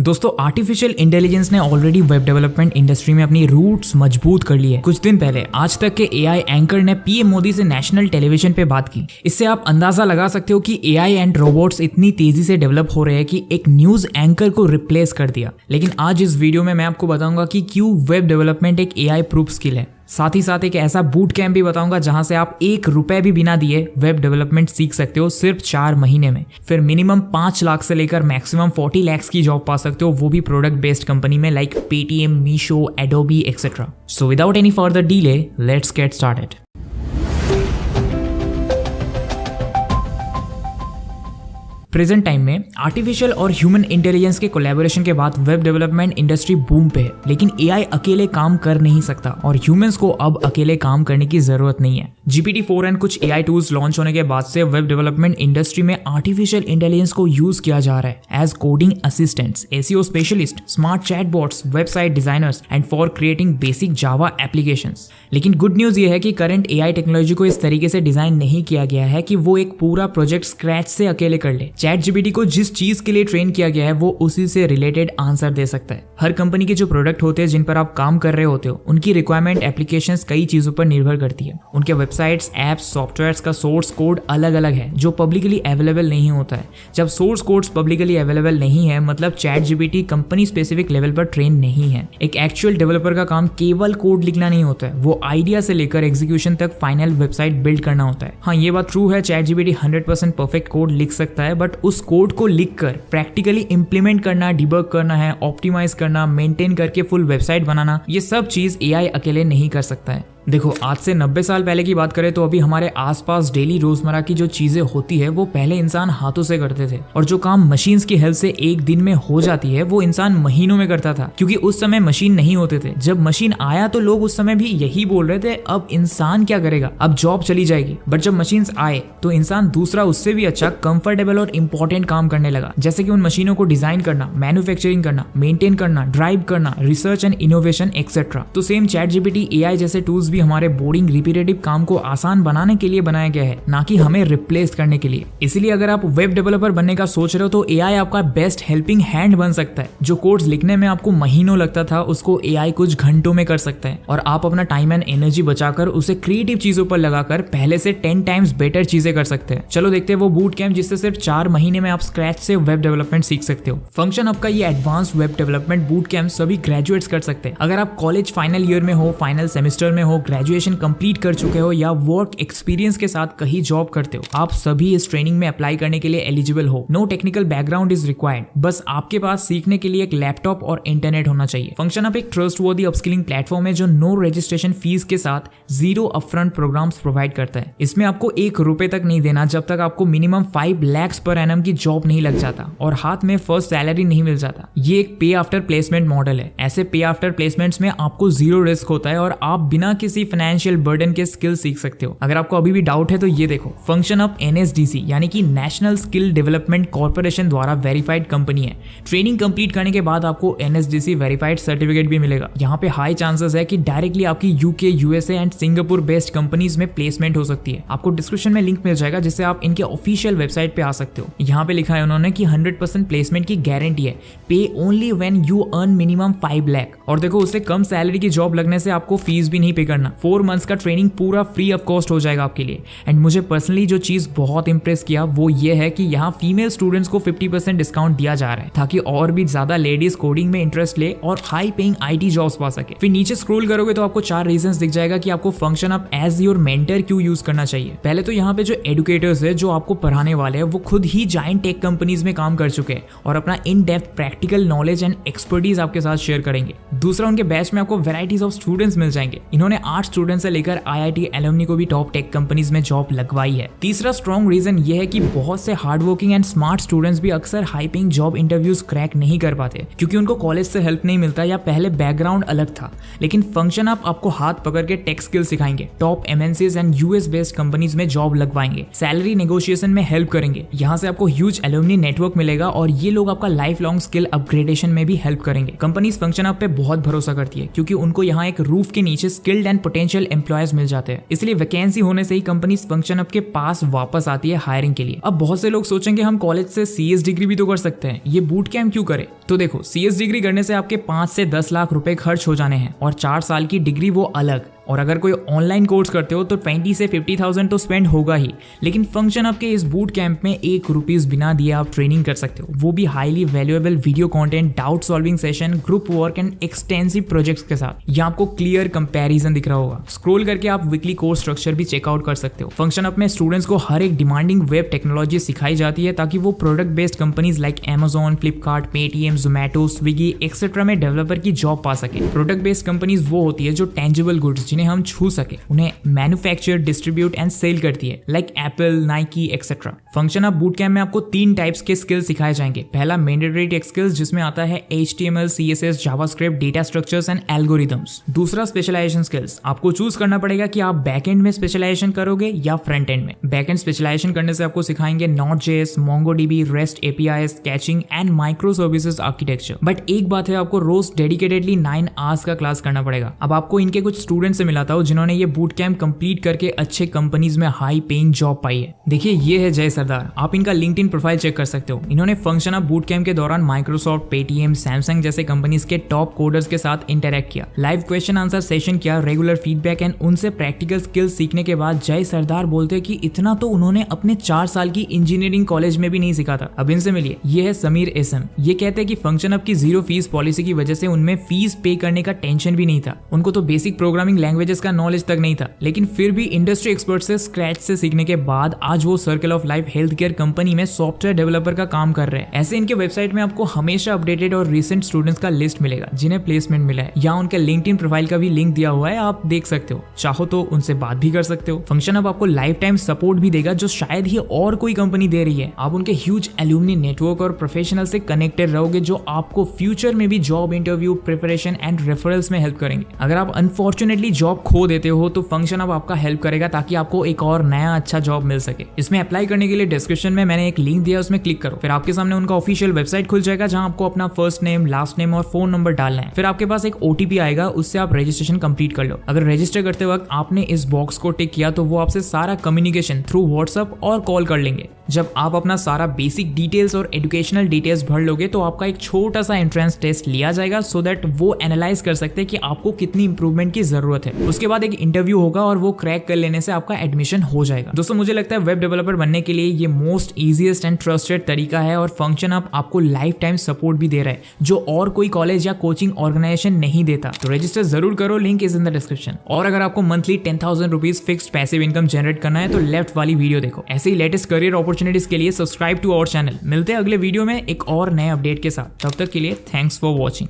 दोस्तों artificial intelligence ने already web development industry में अपनी रूट्स मजबूत कर ली है। कुछ दिन पहले आज तक के एआई एंकर ने पीएम मोदी से नेशनल टेलीविजन पे बात की। इससे आप अंदाजा लगा सकते हो कि एआई एंड रोबोट्स इतनी तेजी से डेवलप हो रहे हैं कि एक न्यूज एंकर को रिप्लेस कर दिया। लेकिन आज इस वीडियो में मैं आपको बताऊंगा कि क्यों वेब डेवलपमेंट एक एआई प्रूफ स्किल है। साथ ही साथ एक ऐसा बूट कैंप भी बताऊंगा जहां से आप ₹1 भी बिना दिए वेब डेवलपमेंट सीख सकते हो सिर्फ 4 महीने में। फिर मिनिमम 5 लाख से लेकर मैक्सिमम 40 लाख की जॉब पा सकते हो, वो भी प्रोडक्ट बेस्ड कंपनी में like Paytm, Meesho, Adobe etcetera. So without any further delay let's get started. Present time में आर्टिफिशियल और ह्यूमन इंटेलिजेंस के कोलैबोरेशन के बाद वेब डेवलपमेंट इंडस्ट्री बूम पे है। लेकिन एआई अकेले काम कर नहीं सकता और ह्यूमंस को अब अकेले काम करने की जरूरत नहीं है। GPT-4 एंड कुछ एआई टूल्स लॉन्च होने के बाद से वेब डेवलपमेंट इंडस्ट्री में आर्टिफिशियल इंटेलिजेंस को यूज किया जा रहा है as coding assistants, SEO specialist, smart chatbots, website designers and for creating basic Java applications. लेकिन गुड न्यूज ये है कि करंट एआई टेक्नोलॉजी को इस तरीके से डिजाइन नहीं किया गया है कि वो एक पूरा प्रोजेक्ट स्क्रैच से अकेले कर ले। ChatGPT को जिस चीज के लिए ट्रेन किया गया है वो उसी से रिलेटेड आंसर दे सकता है। हर कंपनी के जो प्रोडक्ट होते हैं जिन पर आप काम कर रहे होते हो उनकी रिक्वायरमेंट एप्लीकेशंस कई चीजों पर निर्भर करती है। उनके वेबसाइट्स, एप्स, सॉफ्टवेयर्स का सोर्स कोड अलग अलग है जो पब्लिकली अवेलेबल नहीं होता है। जब सोर्स कोड्स पब्लिकली अवेलेबल नहीं है मतलब ChatGPT कंपनी स्पेसिफिक लेवल पर ट्रेन नहीं है। एक एक्चुअल डेवलपर का काम केवल कोड लिखना नहीं होता है, वो आइडिया से लेकर एग्जीक्यूशन तक फाइनल वेबसाइट बिल्ड करना होता है। हाँ, ये बात ट्रू है, ChatGPT 100% परफेक्ट कोड लिख सकता है, बट उस कोड को लिखकर प्रैक्टिकली इंप्लीमेंट करना, डिबग करना है, ऑप्टिमाइज करना, मेंटेन करके फुल वेबसाइट बनाना, ये सब चीज एआई अकेले नहीं कर सकता है। देखो, आज से 90 साल पहले की बात करें तो अभी हमारे आसपास डेली रोजमर्रा की जो चीजें होती है वो पहले इंसान हाथों से करते थे और जो काम मशीन्स की हेल्प से एक दिन में हो जाती है वो इंसान महीनों में करता था, क्योंकि उस समय मशीन नहीं होते थे। जब मशीन आया तो लोग उस समय भी यही बोल रहे थे अब इंसान क्या करेगा, अब जॉब चली जाएगी। बट जब मशीन्स आए तो इंसान दूसरा उससे भी अच्छा कंफर्टेबल और इंपॉर्टेंट काम करने लगा, जैसे कि उन मशीनों को डिजाइन करना, मैन्युफैक्चरिंग करना, मेंटेन करना, ड्राइव करना, रिसर्च एंड इनोवेशन एक्सेट्रा। तो सेम ChatGPT, एआई जैसे टूल्स भी हमारे बोरिंग रिपीटेटिव काम को आसान बनाने के लिए बनाया गया है, ना कि हमें रिप्लेस करने के लिए। इसीलिए अगर आप वेब डेवलपर बनने का सोच रहे हो तो एआई आपका बेस्ट हेल्पिंग हैंड बन सकता है। जो कोड्स लिखने में आपको महीनों लगता था उसको एआई कुछ घंटों में कर सकता है और आप अपना टाइम एंड एनर्जी बचाकर उसे क्रिएटिव चीजों पर लगाकर पहले से 10 टाइम्स बेटर चीजें कर सकते हैं। चलो देखते हैं वो बूट कैंप जिससे सिर्फ 4 महीने में आप स्क्रैच से वेब डेवलपमेंट सीख सकते हो। फंक्शन अप का ये advance web development boot camp सभी ग्रेजुएट्स कर सकते हैं। अगर आप कॉलेज फाइनल ईयर में हो, फाइनल सेमेस्टर में हो, ग्रेजुएशन कंप्लीट कर चुके हो या वर्क एक्सपीरियंस के साथ कहीं जॉब करते हो, आप सभी इस ट्रेनिंग में अप्लाई करने के लिए एलिजिबल हो। No technical background is required, बस आपके पास सीखने के लिए एक लैपटॉप और इंटरनेट होना चाहिए। फंक्शन अप एक ट्रस्टवर्दी अपस्किलिंग प्लेटफॉर्म है जो नो रजिस्ट्रेशन फीस के साथ 0 अपफ्रंट प्रोग्राम्स प्रोवाइड करता है। इसमें आपको ₹1 तक नहीं देना जब तक आपको मिनिमम 5 लाख पर एनम की जॉब नहीं लग जाता और हाथ में फर्स्ट सैलरी नहीं मिल जाता। ये एक पे आफ्टर प्लेसमेंट मॉडल है। ऐसे पे आफ्टर प्लेसमेंट्स में आपको 0 रिस्क होता है और आप बिना किसी फाइनेंशियल बर्डन के स्किल सीख सकते हो। अगर आपको अभी भी डाउट है तो ये देखो, फंक्शन अप NSDC यानी कि नेशनल स्किल डेवलपमेंट कॉर्पोरेशन द्वारा वेरीफाइड कंपनी है। ट्रेनिंग कंप्लीट करने के बाद आपको NSDC वेरीफाइड सर्टिफिकेट भी मिलेगा। यहाँ पे हाई चांसेस है कि डायरेक्टली आपकी UK, USA and Singapore based companies में प्लेसमेंट हो सकती है। आपको डिस्क्रिप्शन में लिंक मिल जाएगा जिससे आप इनके ऑफिशियल वेबसाइट पे आ सकते हो। यहाँ पे लिखा है उन्होंने कि 100% प्लेसमेंट की गारंटी है, पे only when you earn minimum 5 lakh. और देखो, उससे कम सैलरी की जॉब लगने से आपको फीस भी नहीं पे करना। 4 मंथ्स का ट्रेनिंग पूरा फ्री ऑफ कॉस्ट हो जाएगा आपके लिए। एंड मुझे पर्सनली जो चीज बहुत इंप्रेस किया वो ये है कि यहाँ फीमेल स्टूडेंट्स को 50% डिस्काउंट दिया जा रहा है ताकि और भी ज्यादा लेडीज कोडिंग में इंटरेस्ट ले और हाई पेइंग IT जॉब्स पा सके। फिर नीचे स्क्रॉल करोगे तो आपको 4 रीजंस दिख जाएगा कि आपको function up as your mentor क्यों यूज करना चाहिए। पहले तो यहाँ पे जो एडुकेटर्स है जो आपको पढ़ाने वाले हैं वो खुद ही जायंट टेक कंपनीज में काम कर चुके हैं और अपना in depth practical knowledge and expertise आपके साथ शेयर करेंगे। दूसरा, उनके बैच में आपको वैरायटीज ऑफ स्टूडेंट्स मिल जाएंगे। इन्होंने 8 स्टूडेंट्स से लेकर IIT एलुमनी को भी टॉप टेक कंपनीज में जॉब लगवाई है। तीसरा स्ट्रॉन्ग रीजन ये है कि बहुत से hard working and smart students भी अक्सर high paying job interviews crack नहीं कर पाते क्योंकि उनको कॉलेज से हेल्प नहीं मिलता या पहले बैकग्राउंड अलग था। लेकिन फंक्शन अप आपको हाथ पकड़ के टेक स्किल सिखाएंगे, top MNCs and US based companies में जॉब लगवाएंगे, सैलरी नेगोशिएशन में हेल्प करेंगे। यहाँ से आपको ह्यूज एलुमनी नेटवर्क मिलेगा और ये लोग आपका लाइफ लॉन्ग स्किल अपग्रेडेशन में भी हेल्प करेंगे। कंपनीज फंक्शन अप पे बहुत भरोसा करती है क्योंकि उनको यहाँ एक रूफ के नीचे स्किल्ड एंड पोटेंशियल एम्प्लॉयज मिल जाते हैं। इसलिए वैकेंसी होने से ही कंपनीज फंक्शन अप के पास वापस आती है हायरिंग के लिए। अब बहुत से लोग सोचेंगे हम कॉलेज से CS डिग्री भी तो कर सकते हैं, ये बूट कैंप क्यों करें? तो देखो, CS डिग्री करने से आपके 5 से 10 लाख रुपए खर्च हो जाने हैं और 4 साल की डिग्री वो अलग। और अगर कोई ऑनलाइन कोर्स करते हो तो 20 से 50,000 तो स्पेंड होगा ही। लेकिन फंक्शन अप के इस बूट कैंप में ₹1 बिना दिए आप ट्रेनिंग कर सकते हो, वो भी highly valuable video content, doubt solving session, group work and extensive projects के साथ। यहाँ आपको क्लियर कंपैरिजन दिख रहा होगा। स्क्रॉल करके आप वीकली कोर्स स्ट्रक्चर भी चेकआउट कर सकते हो। फंक्शन अप में स्टूडेंट्स को हर एक डिमांडिंग वेब टेक्नोलॉजी सिखाई जाती है ताकि वो product based companies like Amazon, Flipkart, Paytm, Zomato, Swiggy etcetera में डेवलपर की जॉब पा सके। प्रोडक्ट बेस्ड कंपनीज वो होती है जो टेंजिबल गुड्स जिन्हें हम छू सके उन्हें मैन्युफैक्चर, डिस्ट्रीब्यूट एंड सेल करती है, like Apple, Nike etcetera. Function up boot camp में आपको 3 टाइप्स के स्किल्स सिखाए जाएंगे। पहला मैंडेटरी टेक स्किल्स जिसमें आता है HTML, CSS, JavaScript, data structures and algorithms. दूसरा स्पेशलाइजेशन स्किल्स, आपको चूज करना पड़ेगा कि आप बैकएंड में स्पेशलाइजेशन करोगे या फ्रंट एंड में। बैकएंड स्पेशलाइजेशन करने से आपको सिखाएंगे Node.js, MongoDB, REST APIs, catching and micro services architecture. But एक बात है, आपको रोज डेडिकेटेडली 9 आवर्स का क्लास करना पड़ेगा। अब आपको इनके कुछ स्टूडेंट से मिलाता हूं जिन्होंने ये बूट कैंप कंप्लीट करके अच्छे कंपनीज में हाई पेइंग जॉब पाई है। देखिए, ये है जय सरदार। आप इनका लिंक्डइन प्रोफाइल चेक कर सकते हो। इन्होंने फंक्शन अप बूट कैंप के दौरान माइक्रोसॉफ्ट, पेटीएम, सैमसंग जैसे कंपनीज के टॉप कोडर्स के साथ इंटरेक्ट किया, लाइव क्वेश्चन आंसर सेशन किया, रेगुलर फीडबैक एंड उनसे प्रैक्टिकल स्किल्स सीखने के बाद जय सरदार बोलते हैं कि इतना तो उन्होंने अपने 4 साल की इंजीनियरिंग कॉलेज में भी नहीं सीखा था। अब इनसे मिलिए, ये है समीर एसएम। ये कहते हैं कि फंक्शन अप की 0 फीस पॉलिसी की वजह से उनमें फीस पे करने का टेंशन भी नहीं था। उनको तो बेसिक प्रोग्रामिंग लैंग्वेजेस का नॉलेज तक नहीं था, लेकिन फिर भी इंडस्ट्री एक्सपर्ट से स्क्रैच से सीखने के बाद आज वो circle of life health care company में सॉफ्टवेयर डेवलपर का काम कर रहे हैं। ऐसे इनके वेबसाइट में आपको हमेशा अपडेटेड और रिसेंट स्टूडेंट्स का लिस्ट मिलेगा जिन्हें प्लेसमेंट मिला है। यहाँ उनके लिंक्डइन प्रोफाइल का भी लिंक दिया हुआ है, आप देख सकते हो। चाहो तो उनसे बात भी कर सकते हो। फंक्शन अब आपको लाइफ टाइम सपोर्ट भी देगा जो शायद ही और कोई कंपनी दे रही है। आप उनके ह्यूज एल्यूमिनी नेटवर्क और प्रोफेशनल से कनेक्टेड रहोगे जो आपको फ्यूचर में भी job interview preparation and referrals में हेल्प करेंगे। अगर आप अनफॉर्चुनेटली जॉब खो देते हो तो फंक्शन अब आपका हेल्प करेगा ताकि आपको एक और नया अच्छा जॉब मिल सके। इसमें अप्लाई करने के लिए डिस्क्रिप्शन में मैंने एक लिंक दिया, उसमें क्लिक करो। फिर आपके सामने उनका ऑफिशियल वेबसाइट खुल जाएगा जहां आपको अपना फर्स्ट नेम, लास्ट नेम और फोन नंबर डालना है। फिर आपके पास एक OTP आएगा, उससे आप रजिस्ट्रेशन कंप्लीट कर लो। अगर रजिस्टर करते वक्त आपने इस बॉक्स को टिक किया तो वो आपसे सारा कम्युनिकेशन थ्रू व्हाट्सएप और कॉल कर लेंगे। जब आप अपना सारा बेसिक डिटेल्स और एजुकेशनल डिटेल्स भर लोगे तो आपका एक छोटा सा एंट्रेंस टेस्ट लिया जाएगा सो दैट वो एनालाइज कर सकते हैं कि आपको कितनी इंप्रूवमेंट की जरूरत है। उसके बाद एक इंटरव्यू होगा और वो क्रैक कर लेने से आपका एडमिशन हो जाएगा। दोस्तों, मुझे लगता है वेब डेवलपर बनने के लिए ये मोस्ट इजीएस्ट एंड ट्रस्टेड तरीका है और फंक्शन अप आपको लाइफ टाइम सपोर्ट भी दे रहा है जो और कोई कॉलेज या कोचिंग ऑर्गेनाइजेशन नहीं देता। तो रजिस्टर जरूर करो, link is in the description. और अगर आपको monthly 10,000 rupees fixed passive income generate करना है तो लेफ्ट वाली वीडियो देखो। ऐसे ही लेटेस्ट करियर अपॉर्चुनिटीज के लिए सब्सक्राइब टू आवर चैनल। मिलते हैं अगले वीडियो में एक और नए अपडेट के साथ। तब तक के लिए थैंक्स फॉर वॉचिंग।